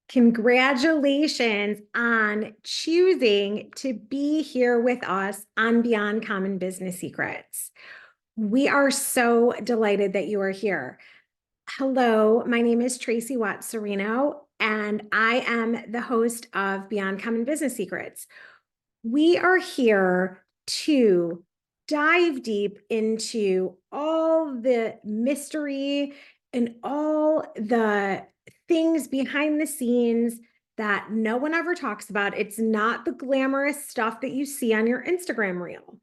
Congratulations on choosing to be here with us on Beyond Common Business Secrets. We are so delighted that you are here. Hello, my name is Tracey Cirino, and I am the host of Beyond Common Business Secrets. We are here to dive deep into all the mystery and all the things behind the scenes that no one ever talks about. It's not the glamorous stuff that you see on your Instagram reel.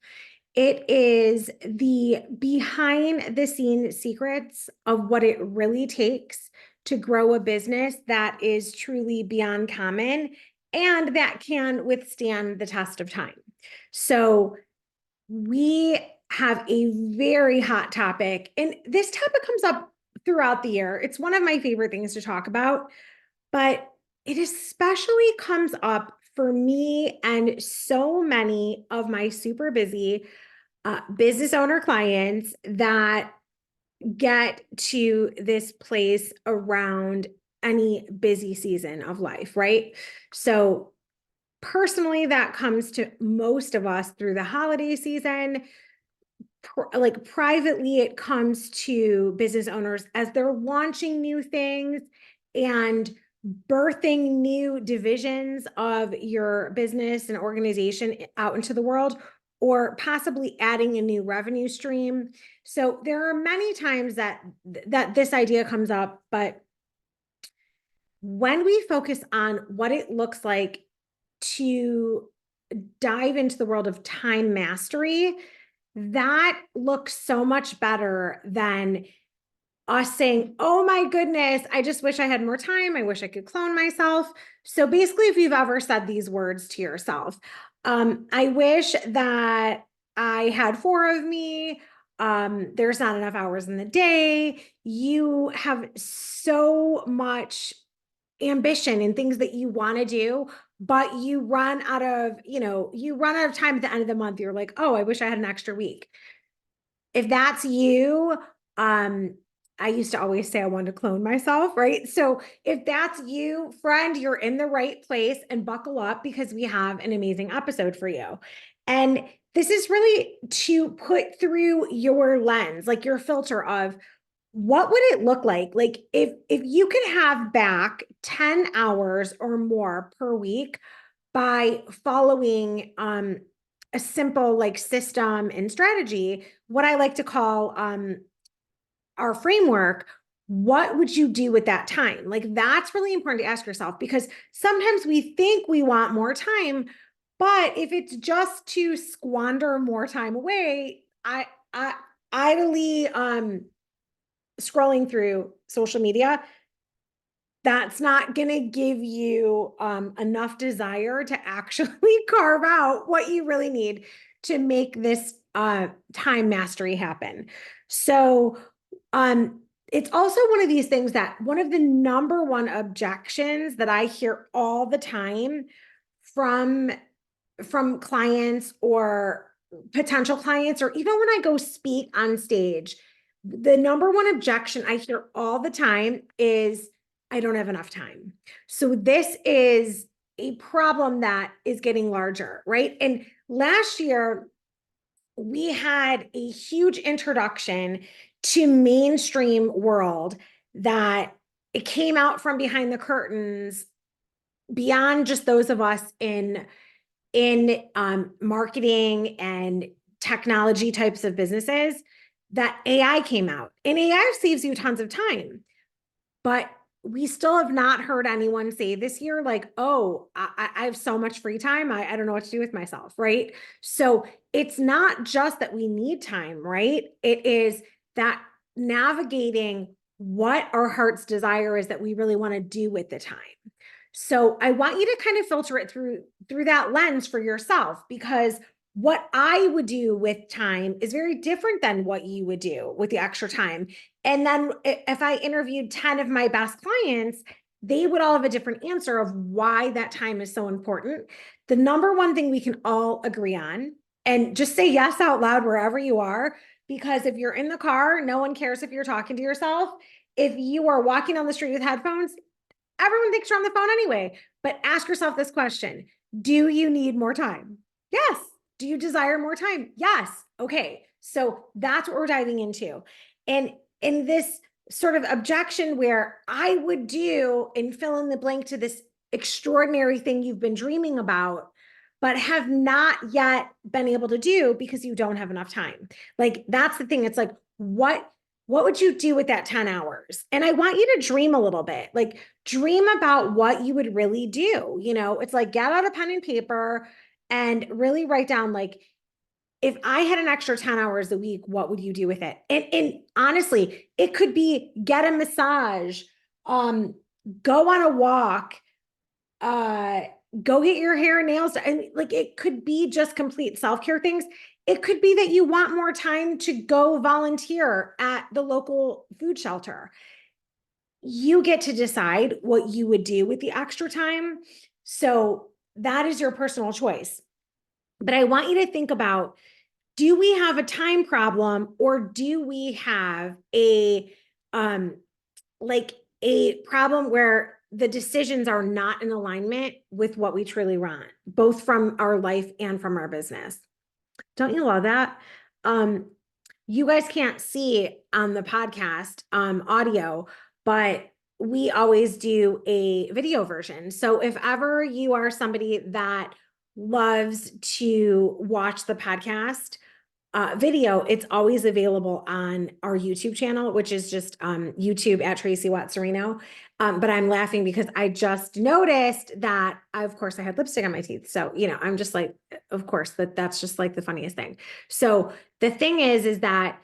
It is the behind the scenes secrets of what it really takes to grow a business that is truly beyond common and that can withstand the test of time. So we have a very hot topic, and this topic comes up throughout the year. It's one of my favorite things to talk about, but it especially comes up for me and so many of my super busy business owner clients that get to this place around any busy season of life, right? So personally, that comes to most of us through the holiday season. Like privately, it comes to business owners as they're launching new things and birthing new divisions of your business and organization out into the world, or possibly adding a new revenue stream. So there are many times that this idea comes up, but when we focus on what it looks like to dive into the world of time mastery, that looks so much better than us saying, oh my goodness, I just wish I had more time. I wish I could clone myself. So basically, if you've ever said these words to yourself, I wish that I had four of me. There's not enough hours in the day. You have so much ambition and things that you want to do, but you run out of, you run out of time at the end of the month. You're like, oh, I wish I had an extra week. If that's you, I used to always say I wanted to clone myself, right? So if that's you, friend, you're in the right place, and buckle up because we have an amazing episode for you. And this is really to put through your lens, like your filter of what would it look like? Like if you could have back 10 hours or more per week by following a simple like system and strategy, what I like to call our framework, what would you do with that time? Like that's really important to ask yourself, because sometimes we think we want more time, but if it's just to squander more time away, I idly scrolling through social media, that's not going to give you enough desire to actually carve out what you really need to make this time mastery happen. So it's also one of these things that one of the number one objections that I hear all the time from clients or potential clients, or even when I go speak on stage, the number one objection I hear all the time is I don't have enough time. So this is a problem that is getting larger, right? And last year, we had a huge introduction to mainstream world that it came out from behind the curtains beyond just those of us in marketing and technology types of businesses, that AI came out, and AI saves you tons of time. But we still have not heard anyone say this year, like, oh, I have so much free time. I don't know what to do with myself, right? So it's not just that we need time, right? It is that navigating what our heart's desire is that we really want to do with the time. So I want you to kind of filter it through that lens for yourself, because what I would do with time is very different than what you would do with the extra time. And then if I interviewed 10 of my best clients, they would all have a different answer of why that time is so important. The number one thing we can all agree on, and just say yes out loud wherever you are, because if you're in the car, no one cares if you're talking to yourself. If you are walking on the street with headphones, everyone thinks you're on the phone anyway. But ask yourself this question. Do you need more time? Yes. Do you desire more time? Yes. Okay. So that's what we're diving into. And in this sort of objection where I would do and fill in the blank to this extraordinary thing you've been dreaming about, but have not yet been able to do because you don't have enough time. Like, that's the thing. It's like, what would you do with that 10 hours? And I want you to dream a little bit, like dream about what you would really do. It's like, get out a pen and paper and really write down, like, if I had an extra 10 hours a week, what would you do with it? And honestly, it could be get a massage, go on a walk, uh, go get your hair and nails. And like, it could be just complete self-care things. It could be that you want more time to go volunteer at the local food shelter. You get to decide what you would do with the extra time. So that is your personal choice. But I want you to think about, do we have a time problem, or do we have a a problem where the decisions are not in alignment with what we truly want, both from our life and from our business? Don't you love that? You guys can't see on the podcast audio, but we always do a video version. So if ever you are somebody that loves to watch the podcast video, it's always available on our YouTube channel, which is just YouTube at Tracey Cirino. But I'm laughing because I just noticed that, of course, I had lipstick on my teeth. So, I'm just like, of course, that's just like the funniest thing. So the thing is that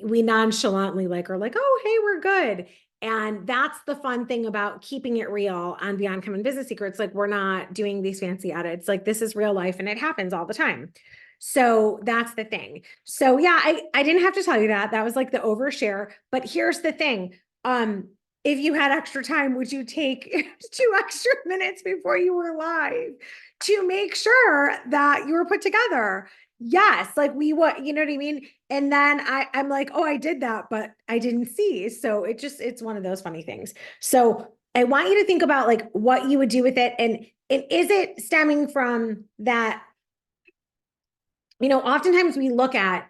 we nonchalantly are like, oh, hey, we're good. And that's the fun thing about keeping it real on Beyond Common Business Secrets. Like, we're not doing these fancy edits. Like, this is real life and it happens all the time. So that's the thing. So yeah, I didn't have to tell you that. That was like the overshare. But here's the thing. If you had extra time, would you take 2 extra minutes before you were live to make sure that you were put together? Yes, like we would, you know what I mean? And then I'm like, oh, I did that, but I didn't see. So it's one of those funny things. So I want you to think about like what you would do with it. And is it stemming from that? Oftentimes we look at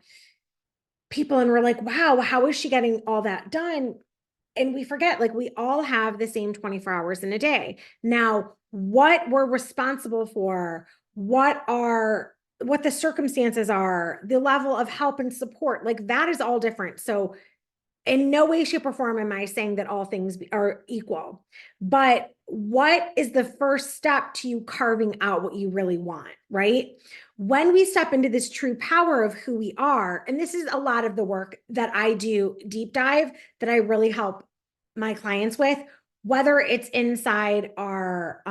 people and we're like, wow, how is she getting all that done? And we forget, like, we all have the same 24 hours in a day. Now, what we're responsible for, what the circumstances are, the level of help and support, like that is all different. So in no way, shape, or form am I saying that all things are equal. But what is the first step to you carving out what you really want, right? When we step into this true power of who we are, and this is a lot of the work that I do deep dive, that I really help my clients with, whether it's inside our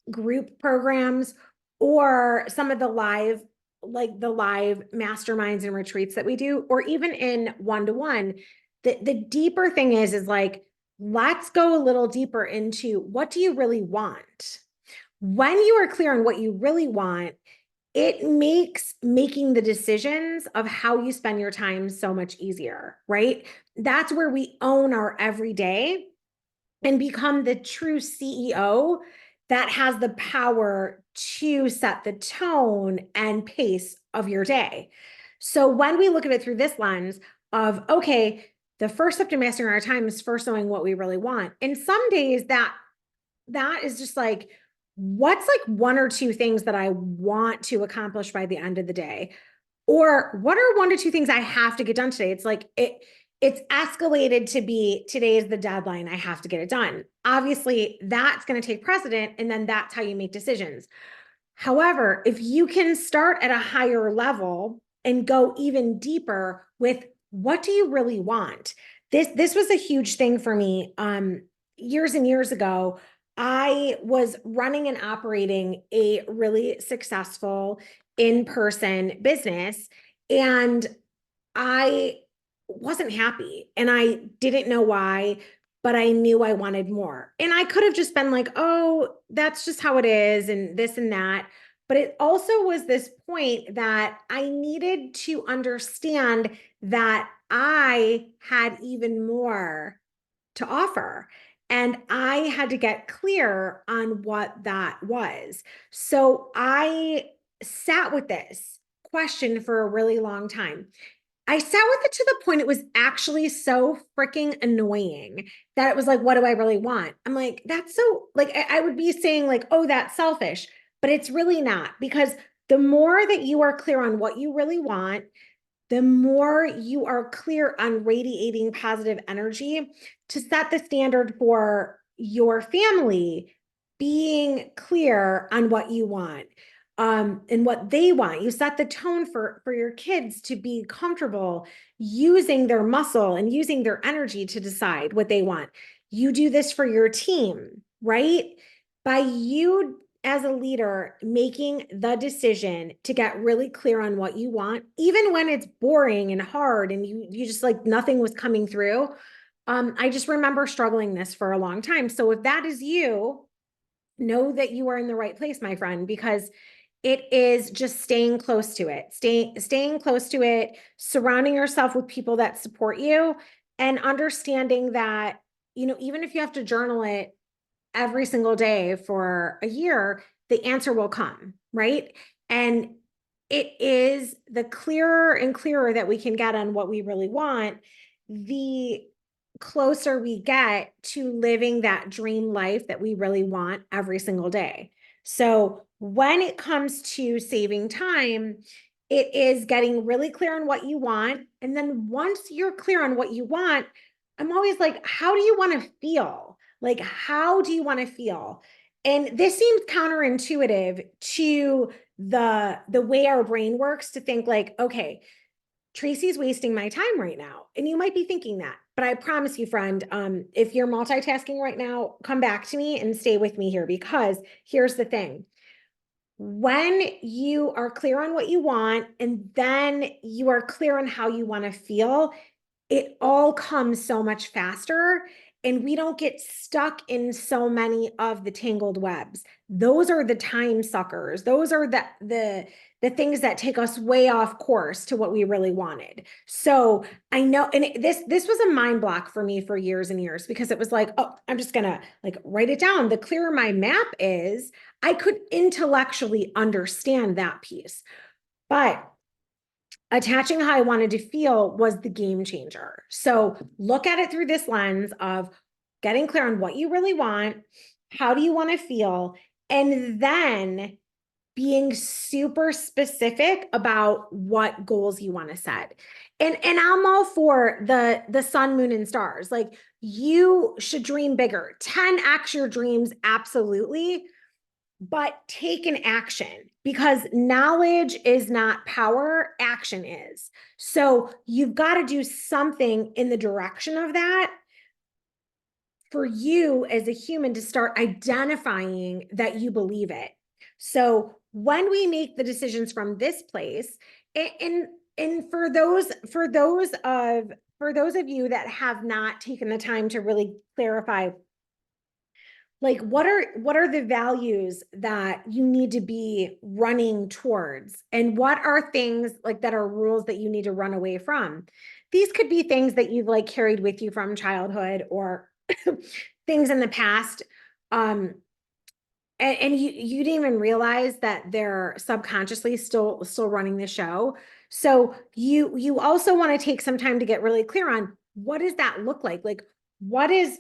group programs or some of the live masterminds and retreats that we do, or even in one-to-one. The deeper thing is like, let's go a little deeper into, what do you really want? When you are clear on what you really want, it makes making the decisions of how you spend your time so much easier, right? That's where we own our everyday and become the true CEO that has the power to set the tone and pace of your day. So when we look at it through this lens of, okay, the first step to mastering our time is first knowing what we really want. And some days that is just like, what's like 1 or 2 things that I want to accomplish by the end of the day? Or what are 1 to 2 things I have to get done today? It's like, it's escalated to be, today is the deadline, I have to get it done. Obviously, that's going to take precedent, and then that's how you make decisions. However, if you can start at a higher level and go even deeper with, what do you really want? This was a huge thing for me. Years and years ago, I was running and operating a really successful in-person business, and I wasn't happy, and I didn't know why, but I knew I wanted more. And I could have just been like, oh, that's just how it is, and this and that. But it also was this point that I needed to understand that I had even more to offer. And I had to get clear on what that was. So I sat with this question for a really long time. I sat with it to the point it was actually so freaking annoying that it was like, what do I really want? I'm like, that's so, like, I would be saying, like, oh, that's selfish, but it's really not, because the more that you are clear on what you really want, the more you are clear on radiating positive energy to set the standard for your family, being clear on what you want, and what they want. You set the tone for your kids to be comfortable using their muscle and using their energy to decide what they want. You do this for your team, right? By you as a leader making the decision to get really clear on what you want, even when it's boring and hard and you just like nothing was coming through. I just remember struggling this for a long time. So if that is you, know that you are in the right place, my friend, because it is just staying close to it, staying close to it, surrounding yourself with people that support you, and understanding that, even if you have to journal it every single day for a year, the answer will come, right? And it is the clearer and clearer that we can get on what we really want, the closer we get to living that dream life that we really want every single day. So when it comes to saving time, it is getting really clear on what you want. And then once you're clear on what you want, I'm always like, how do you want to feel? Like, how do you want to feel? And this seems counterintuitive to the way our brain works, to think like, okay, Tracey's wasting my time right now. And you might be thinking that, but I promise you, friend, if you're multitasking right now, come back to me and stay with me here, because here's the thing. When you are clear on what you want, and then you are clear on how you want to feel, it all comes so much faster, and we don't get stuck in so many of the tangled webs. Those are the time suckers. Those are the things that take us way off course to what we really wanted. So I know, and this was a mind block for me for years and years, because it was like, oh, I'm just gonna like write it down. The clearer my map is, I could intellectually understand that piece, but attaching how I wanted to feel was the game changer. So look at it through this lens of getting clear on what you really want, how do you want to feel, and then being super specific about what goals you want to set. And I'm all for the sun, moon, and stars. Like, you should dream bigger. 10x your dreams, absolutely, but take an action, because knowledge is not power, action is. So you've got to do something in the direction of that for you as a human to start identifying that you believe it. So when we make the decisions from this place, and for those of you that have not taken the time to really clarify, like, what are the values that you need to be running towards, and what are things like that are rules that you need to run away from? These could be things that you've like carried with you from childhood, or things in the past, and you didn't even realize that they're subconsciously still running the show. So you also want to take some time to get really clear on, what does that look like what is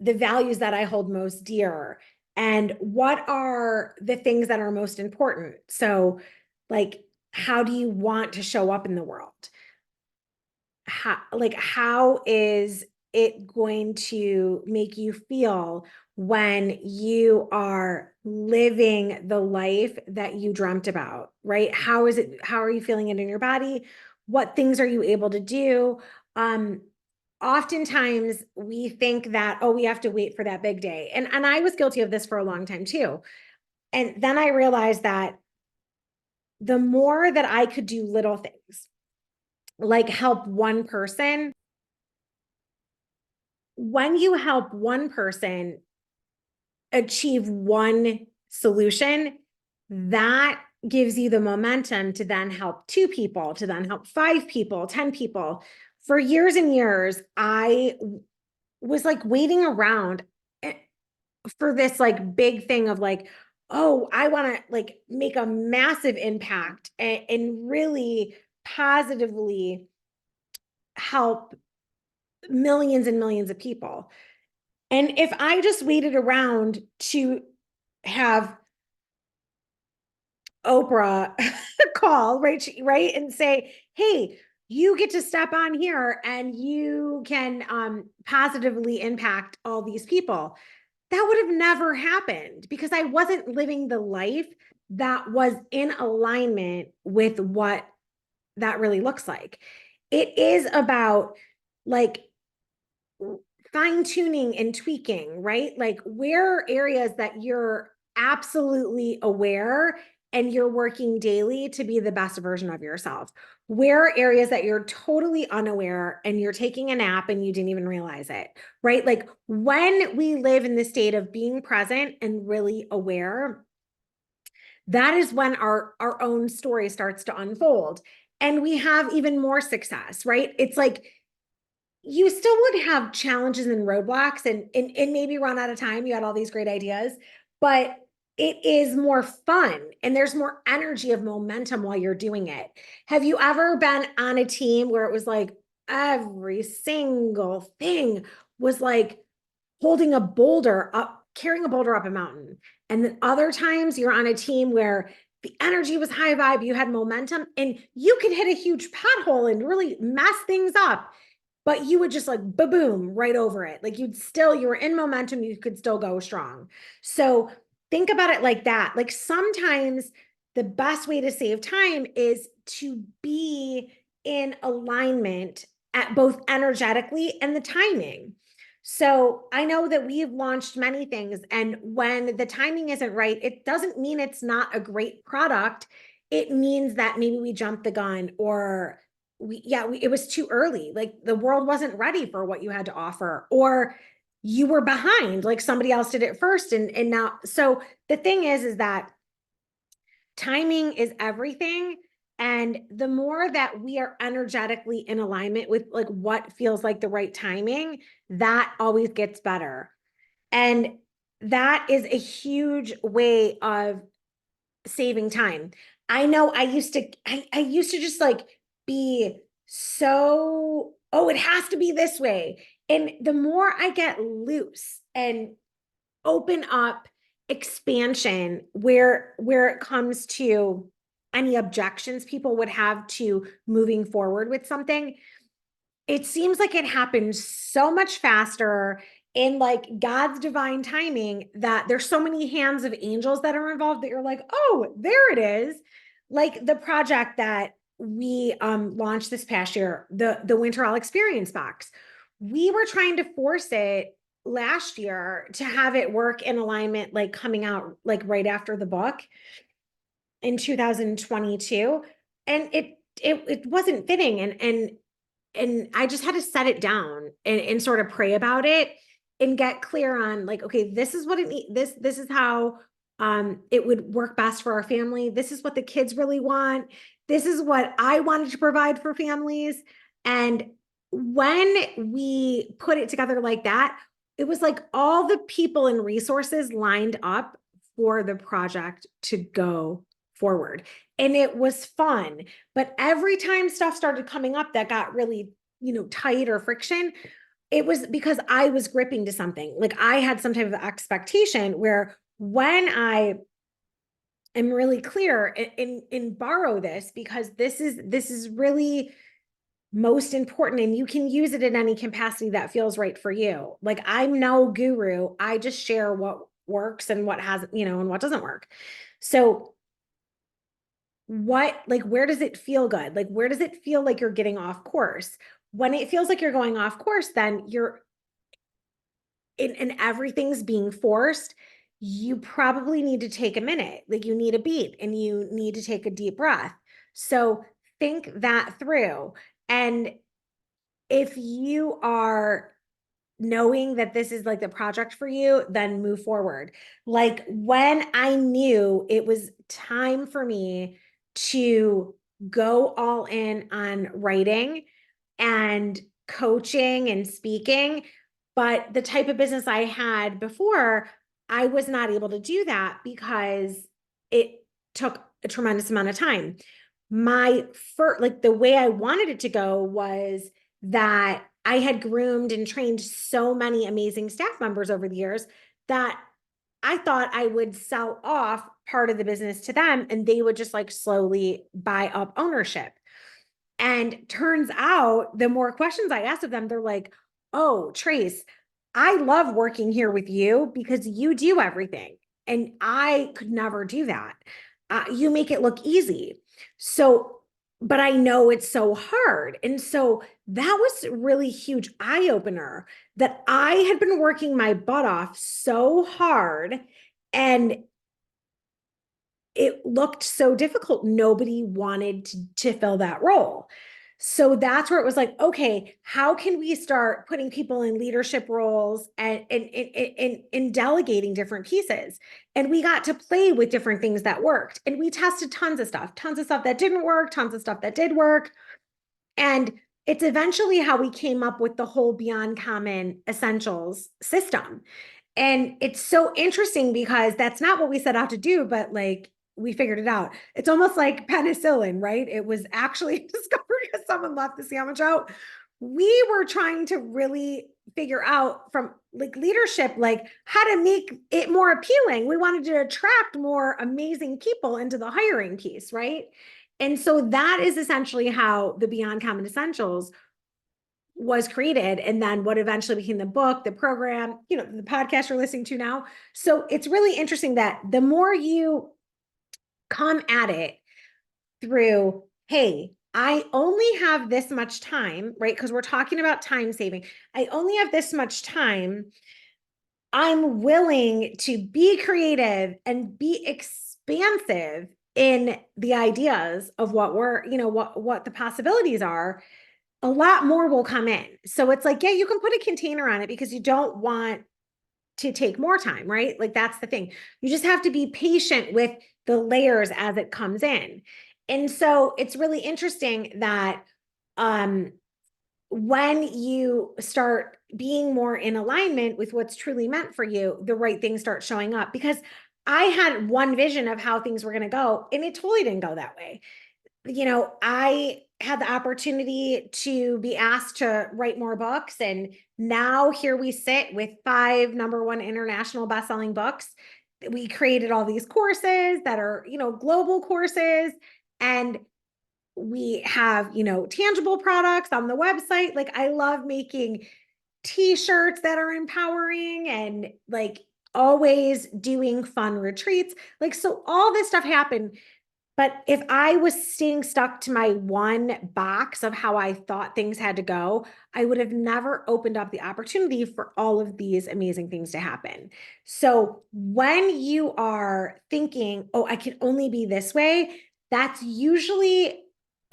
the values that I hold most dear, and what are the things that are most important. So, like, how do you want to show up in the world? How is it going to make you feel when you are living the life that you dreamt about, right? How are you feeling it in your body? What things are you able to do? Oftentimes we think that, oh, we have to wait for that big day. And I was guilty of this for a long time too. And then I realized that the more that I could do little things, like help one person, when you help one person achieve one solution, that gives you the momentum to then help 2 people, to then help 5 people, 10 people. For years and years, I was like waiting around for this like big thing of like, oh, I want to like make a massive impact and really positively help millions and millions of people. And if I just waited around to have Oprah call, right, right, and say, "Hey, you get to step on here and you can positively impact all these people." That would have never happened because I wasn't living the life that was in alignment with what that really looks like. It is about like fine tuning and tweaking, right? Like where are areas that you're absolutely aware and you're working daily to be the best version of yourself? Where are areas that you're totally unaware and you're taking a nap and you didn't even realize it, right? Like when we live in the state of being present and really aware, that is when our own story starts to unfold and we have even more success, right? It's like you still would have challenges and roadblocks and maybe run out of time. You had all these great ideas, but it is more fun and there's more energy of momentum while you're doing it. Have you ever been on a team where it was like every single thing was like holding a boulder up, carrying a boulder up a mountain? And then other times you're on a team where the energy was high vibe, you had momentum, and you could hit a huge pothole and really mess things up, but you would just like boom right over it. Like you were in momentum, you could still go strong. So think about it like that. Like sometimes the best way to save time is to be in alignment at both energetically and the timing. So I know that we've launched many things, and when the timing isn't right, it doesn't mean it's not a great product. It means that maybe we jumped the gun, or it was too early. Like the world wasn't ready for what you had to offer, or you were behind, like somebody else did it first. And now, so the thing is that timing is everything. And the more that we are energetically in alignment with like what feels like the right timing, that always gets better. And that is a huge way of saving time. I know I used to just like be so, oh, it has to be this way. And the more I get loose and open up expansion where it comes to any objections people would have to moving forward with something, it seems like it happens so much faster in like God's divine timing that there's so many hands of angels that are involved that you're like, oh, there it is. Like the project that we launched this past year, the Winter All Experience box. We were trying to force it last year to have it work in alignment, like coming out like right after the book in 2022. And it wasn't fitting. And I just had to set it down and sort of pray about it and get clear on like, okay, this is what it needs. This is how it would work best for our family. This is what the kids really want. This is what I wanted to provide for families. And when we put it together like that, it was like all the people and resources lined up for the project to go forward. And it was fun. But every time stuff started coming up that got really, tight or friction, it was because I was gripping to something. Like I had some type of expectation where when I am really clear and borrow this because this is really most important and you can use it in any capacity that feels right for you. Like I'm no guru. I just share what works and what has, and what doesn't work. So where does it feel good? Like where does it feel like you're getting off course? When it feels like you're going off course, then you're and everything's being forced. You probably need to take a minute. Like you need a beat and you need to take a deep breath. So think that through. And if you are knowing that this is like the project for you, then move forward. Like when I knew it was time for me to go all in on writing and coaching and speaking, But the type of business I had before, I was not able to do that because it took a tremendous amount of time. My first, like the way I wanted it to go was that I had groomed and trained so many amazing staff members over the years that I thought I would sell off part of the business to them and they would just like slowly buy up ownership. And turns out the more questions I asked of them, they're like, oh, Trace, I love working here with you because you do everything. And I could never do that. You make it look easy. So, but I know it's so hard. And so that was a really huge eye opener that I had been working my butt off so hard and it looked so difficult. Nobody wanted to fill that role. So that's where it was like, okay, how can we start putting people in leadership roles and delegating different pieces? And we got to play with different things that worked. And we tested tons of stuff that didn't work, tons of stuff that did work. And it's eventually how we came up with the whole Beyond Common Essentials system. And it's so interesting because that's not what we set out to do, but like we figured it out. It's almost like penicillin, right? It was actually discovered because someone left the sandwich out. We were trying to really figure out from like leadership, like how to make it more appealing. We wanted to attract more amazing people into the hiring piece, right? And so that is essentially how the Beyond Common Essentials was created, and then what eventually became the book, the program, the podcast you're listening to now. So it's really interesting that the more you come at it through, hey, I only have this much time, right? Because we're talking about time saving. I only have this much time. I'm willing to be creative and be expansive in the ideas of what we're, what the possibilities are. A lot more will come in. So it's like, yeah, you can put a container on it because you don't want to take more time, right? Like that's the thing. You just have to be patient with the layers as it comes in. And so it's really interesting that when you start being more in alignment with what's truly meant for you, the right things start showing up. Because I had one vision of how things were going to go, and it totally didn't go that way. I had the opportunity to be asked to write more books. And now here we sit with 5 #1 international best-selling books. We created all these courses that are, global courses. And we have, tangible products on the website. Like I love making t-shirts that are empowering and like always doing fun retreats. Like, so all this stuff happened. But if I was staying stuck to my one box of how I thought things had to go, I would have never opened up the opportunity for all of these amazing things to happen. So when you are thinking, oh, I can only be this way, that's usually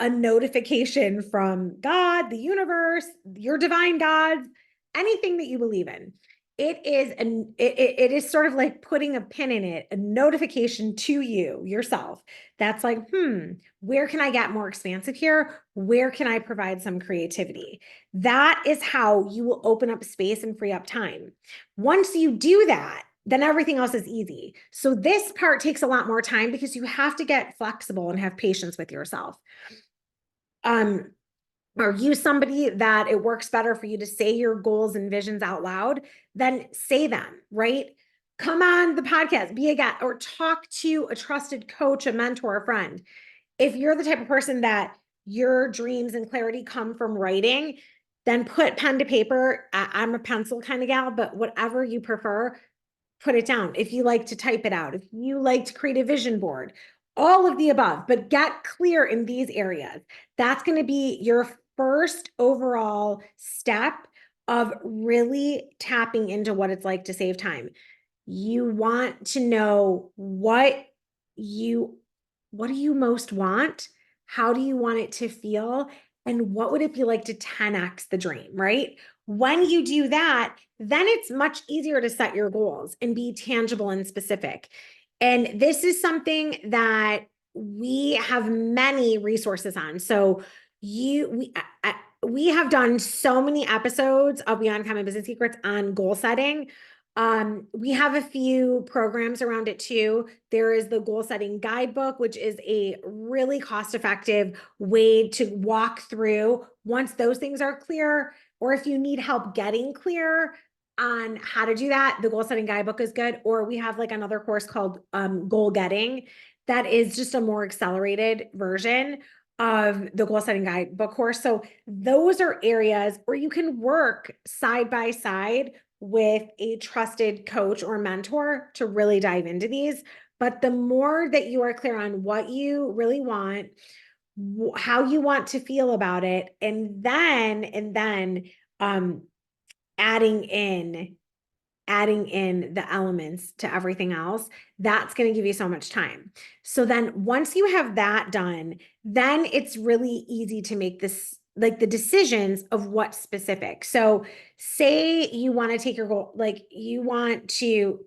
a notification from God, the universe, your divine gods, anything that you believe in. It is sort of like putting a pin in it, a notification to you yourself. That's like, where can I get more expansive here? Where can I provide some creativity? That is how you will open up space and free up time. Once you do that, then everything else is easy. So this part takes a lot more time because you have to get flexible and have patience with yourself. Or use somebody that it works better for you to say your goals and visions out loud, then say them, right? Come on the podcast, be a guest, or talk to a trusted coach, a mentor, a friend. If you're the type of person that your dreams and clarity come from writing, then put pen to paper. I'm a pencil kind of gal, but whatever you prefer, put it down. If you like to type it out, if you like to create a vision board, all of the above, but get clear in these areas. That's going to be your first overall step of really tapping into what it's like to save time. You want to know what do you most want? How do you want it to feel? And what would it be like to 10x the dream, right? When you do that, then it's much easier to set your goals and be tangible and specific. And this is something that we have many resources on. So we have done so many episodes of Beyond Common Business Secrets on goal setting. We have a few programs around it too. There is the goal setting guidebook, which is a really cost-effective way to walk through once those things are clear, or if you need help getting clear on how to do that, the goal setting guidebook is good. Or we have like another course called goal getting that is just a more accelerated version of the goal setting guidebook course. So those are areas where you can work side by side with a trusted coach or mentor to really dive into these. But the more that you are clear on what you really want, how you want to feel about it, and then um, adding in the elements to everything else, that's going to give you so much time. So then once you have that done, then it's really easy to make this, like the decisions of what specific. So say you want to take your goal, like you want to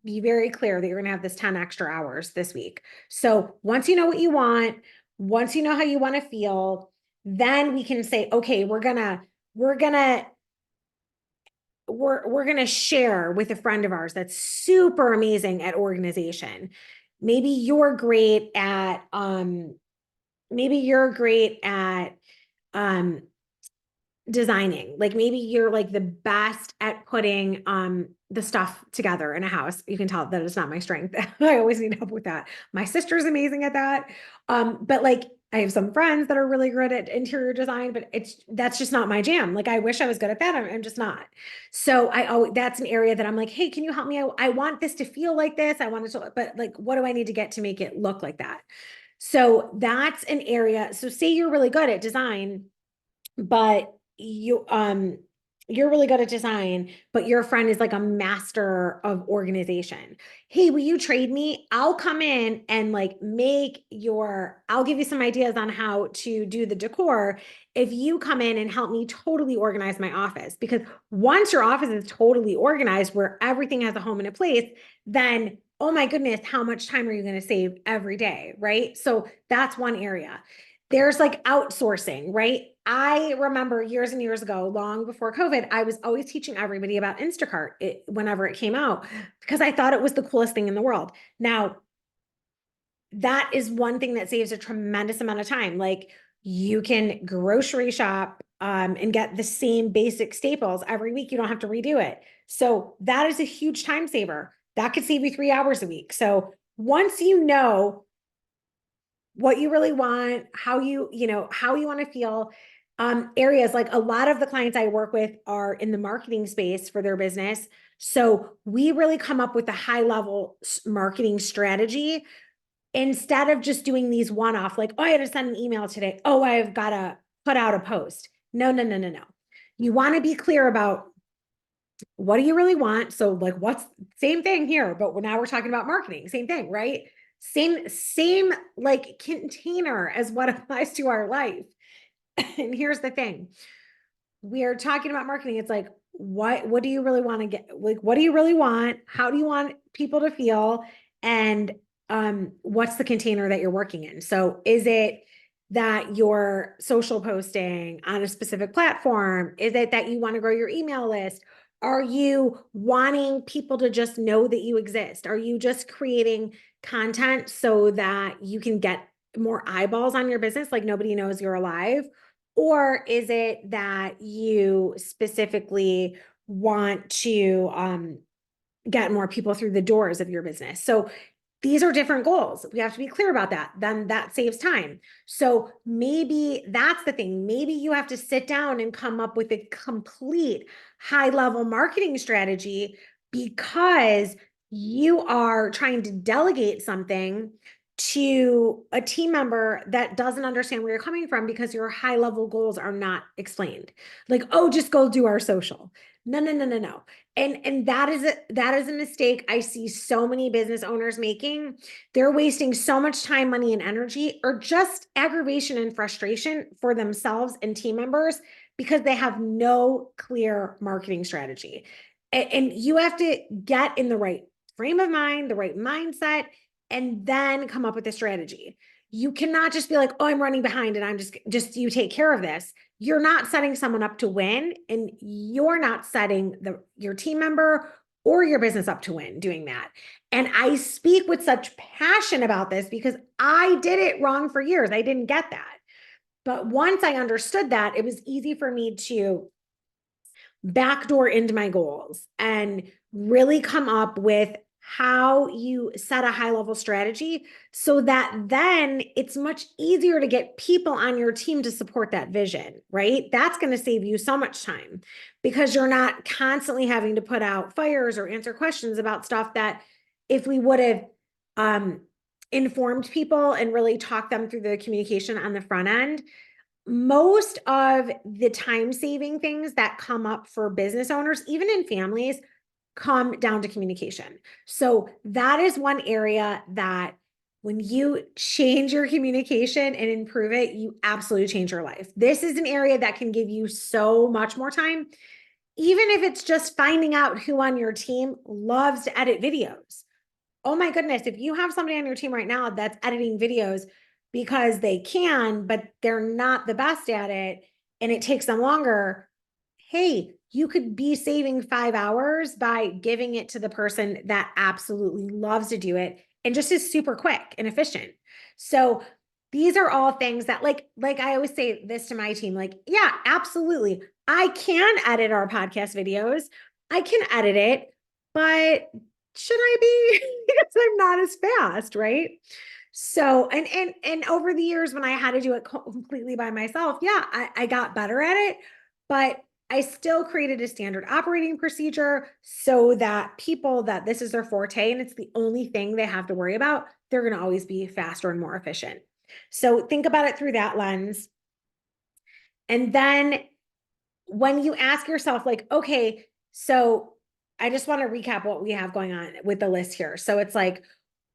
be very clear that you're going to have this 10 extra hours this week. So once you know what you want, once you know how you want to feel, then we can say, okay, we're going to share with a friend of ours that's super amazing at organization. Maybe you're great at um designing. Like maybe you're like the best at putting the stuff together in a house. You can tell that it's not my strength. I always need help with that. My sister's amazing at that. But like I have some friends that are really good at interior design, but that's just not my jam. Like I wish I was good at that. I'm just not. So that's an area that I'm like, hey, can you help me? I want this to feel like this. I want it to, but like, what do I need to get to make it look like that? So that's an area. So say you're really good at design, but you're really good at design, but your friend is like a master of organization. Hey, will you trade me? I'll come in and like I'll give you some ideas on how to do the decor if you come in and help me totally organize my office. Because once your office is totally organized where everything has a home and a place, then oh my goodness, how much time are you going to save every day? Right. So that's one area. There's like outsourcing, right? I remember years and years ago, long before COVID, I was always teaching everybody about Instacart whenever it came out because I thought it was the coolest thing in the world. Now, that is one thing that saves a tremendous amount of time. Like you can grocery shop and get the same basic staples every week. You don't have to redo it. So that is a huge time saver. That could save you 3 hours a week. So once you know what you really want, how you want to feel. Areas like a lot of the clients I work with are in the marketing space for their business. So we really come up with a high level marketing strategy instead of just doing these one-off, like, oh, I had to send an email today. Oh, I've got to put out a post. No, no, no, no, no. You want to be clear about what do you really want? So like same thing here, but now we're talking about marketing, same thing, right? Same like container as what applies to our life. And here's the thing. We are talking about marketing. It's like, what do you really want to get? Like, what do you really want? How do you want people to feel? And what's the container that you're working in? So is it that you're social posting on a specific platform? Is it that you want to grow your email list? Are you wanting people to just know that you exist? Are you just creating content so that you can get more eyeballs on your business, like nobody knows you're alive? Or is it that you specifically want to get more people through the doors of your business? So these are different goals. We have to be clear about that. Then that saves time. So maybe that's the thing. Maybe you have to sit down and come up with a complete high level marketing strategy because you are trying to delegate something to a team member that doesn't understand where you're coming from because your high level goals are not explained. Like, oh, just go do our social. No, no, no, no, no. And that is a mistake I see so many business owners making. They're wasting so much time, money, and energy, or just aggravation and frustration for themselves and team members because they have no clear marketing strategy. And you have to get in the right frame of mind, the right mindset, and then come up with a strategy. you cannot just be like, oh, I'm running behind and I'm just you take care of this. You're not setting someone up to win, and you're not setting your team member or your business up to win doing that. And I speak with such passion about this because I did it wrong for years. I didn't get that. But once I understood that, it was easy for me to backdoor into my goals and really come up with how you set a high level strategy so that then it's much easier to get people on your team to support that vision, right? That's going to save you so much time because you're not constantly having to put out fires or answer questions about stuff that if we would have informed people and really talked them through the communication on the front end, most of the time saving things that come up for business owners, even in families, come down to communication. So that is one area that when you change your communication and improve it, you absolutely change your life. This is an area that can give you so much more time, even if it's just finding out who on your team loves to edit videos. Oh my goodness, if you have somebody on your team right now that's editing videos because they can, but they're not the best at it and it takes them longer, hey, you could be saving 5 hours by giving it to the person that absolutely loves to do it and just is super quick and efficient. So these are all things that like I always say this to my team, like, yeah, absolutely. I can edit our podcast videos. I can edit it, but should I be? Because I'm not as fast, right? So, and over the years when I had to do it completely by myself, yeah, I got better at it, but I still created a standard operating procedure so that people that this is their forte and it's the only thing they have to worry about, they're going to always be faster and more efficient. So think about it through that lens. And then when you ask yourself, like, okay, so I just want to recap what we have going on with the list here. So it's like,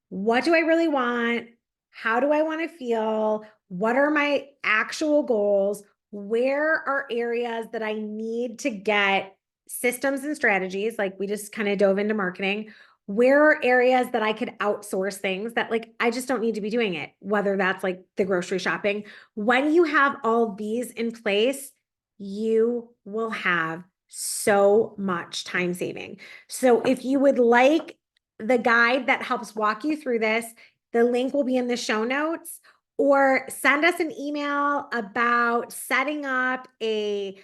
what do I really want? How do I want to feel? What are my actual goals? Where are areas that I need to get systems and strategies? Like we just kind of dove into marketing. Where are areas that I could outsource things that like I just don't need to be doing it, whether that's like the grocery shopping. When you have all these in place, you will have so much time saving. So if you would like the guide that helps walk you through this, the link will be in the show notes, or send us an email about setting up a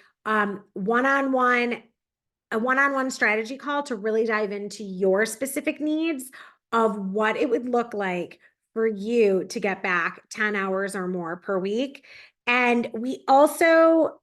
one-on-one strategy call to really dive into your specific needs of what it would look like for you to get back 10 hours or more per week. And we also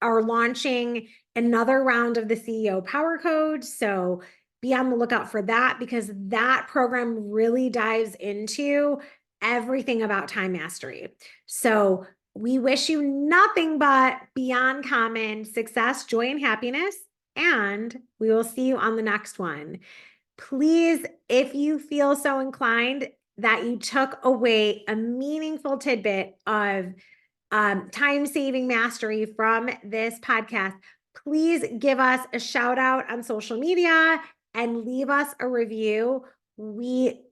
are launching another round of the CEO Power Code. So be on the lookout for that because that program really dives into everything about time mastery. So we wish you nothing but beyond common success, joy, and happiness. And we will see you on the next one. Please, if you feel so inclined that you took away a meaningful tidbit of time-saving mastery from this podcast, please give us a shout out on social media and leave us a review. We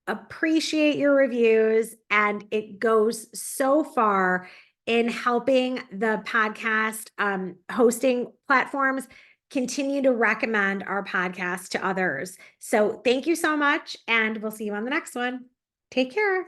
appreciate your reviews, and it goes so far in helping the podcast hosting platforms continue to recommend our podcast to others. So thank you so much, and we'll see you on the next one. Take care.